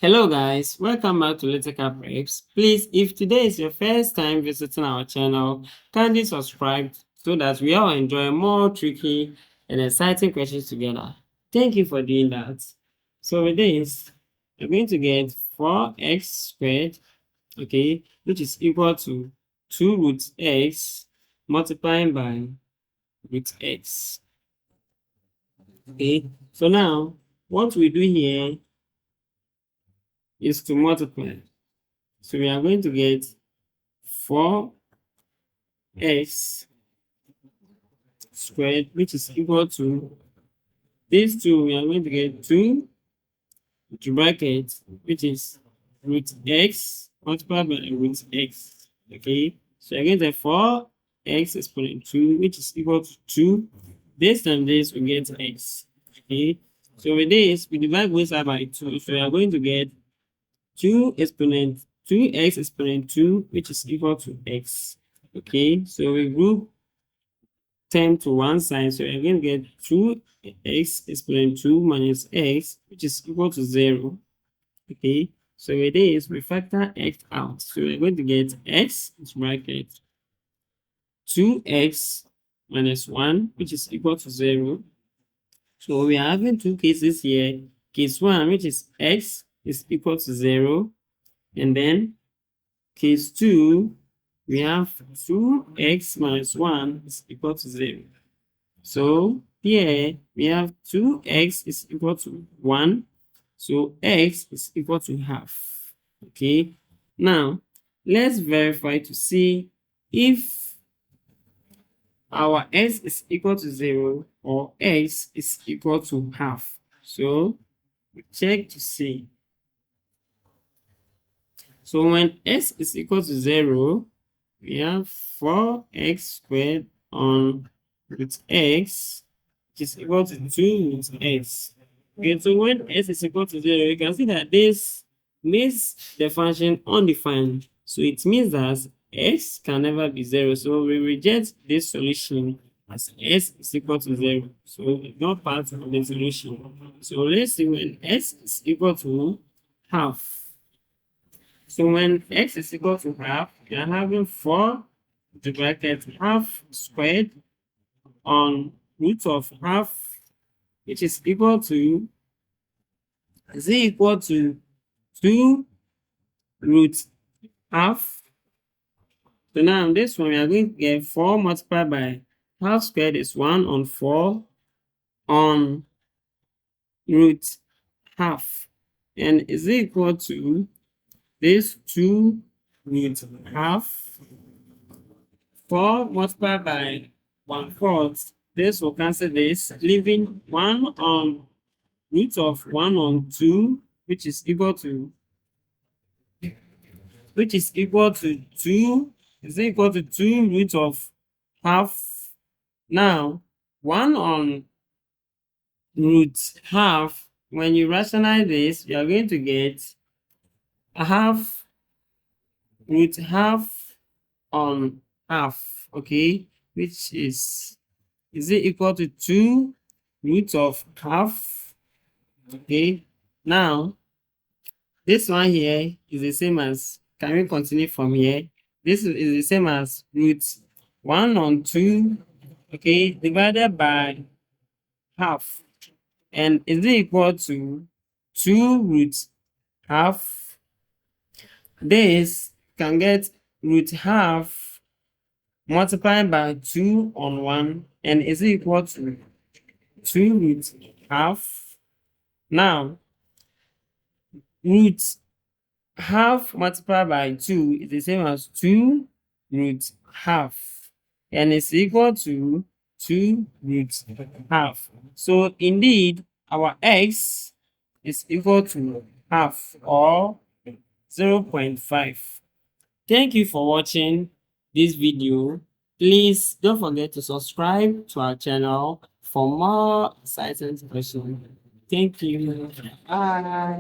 Hello guys, welcome back to Lytical Preps. Please, if today is your first time visiting our channel, kindly subscribe so that we all enjoy more tricky and exciting questions together. Thank you for doing that. So with this, we're going to get 4x squared, okay, which is equal to 2 root x multiplying by root x. Okay, so now what we do here is to multiply. So we are going to get 4x squared, which is equal to these two. We are going to get 2 to bracket, which is root x multiplied by root x. Okay, so again, the 4x exponent 2, which is equal to 2. This time this we get x. Okay, so with this we divide both sides by 2, so we are going to get 2x exponent 2, which is equal to x. Okay, so we group 10 to one side, so we're going to get 2x exponent 2 minus x, which is equal to 0. Okay, so with this we factor x out, so we're going to get x into bracket 2x minus 1, which is equal to 0. So we are having two cases here. Case 1, which is x is equal to 0, and then case 2, we have 2x minus 1 is equal to 0. So here we have 2x is equal to 1. So x is equal to half. Okay. Now, let's verify to see if our x is equal to 0 or x is equal to half. So we check to see. So when x is equal to 0, we have 4x squared on root x, which is equal to 2 root x. Okay, so when x is equal to 0, you can see that this makes the function undefined. So it means that x can never be 0. So we reject this solution as x is equal to 0. So it's not part of the solution. So let's see when x is equal to half. So when x is equal to half, we are having 4 divided half squared on root of half, which is equal to, is equal to 2 root half. So now this one, we are going to get 4 multiplied by half squared is 1 on 4 on root half, and is equal to this 2 root half. 4 multiplied by 1/4. This will cancel this, leaving 1 on root of 1 on 2, which is equal to 2, is equal to 2 root of half. Now 1 on root half, when you rationalize this, you are going to get a half root half on half, okay, which is it equal to 2 root of half. Okay, now this one here is the same as, can we continue from here? This is the same as root 1 on 2, okay, divided by half, and is it equal to 2 root half. This can get root half multiplied by 2 on 1, and is equal to 2 root half. Now, root half multiplied by 2 is the same as 2 root half, and it's equal to 2 root half. So indeed, our x is equal to half, or 0.5. Thank you for watching this video. Please don't forget to subscribe to our channel for more exciting questions. Thank you. Bye.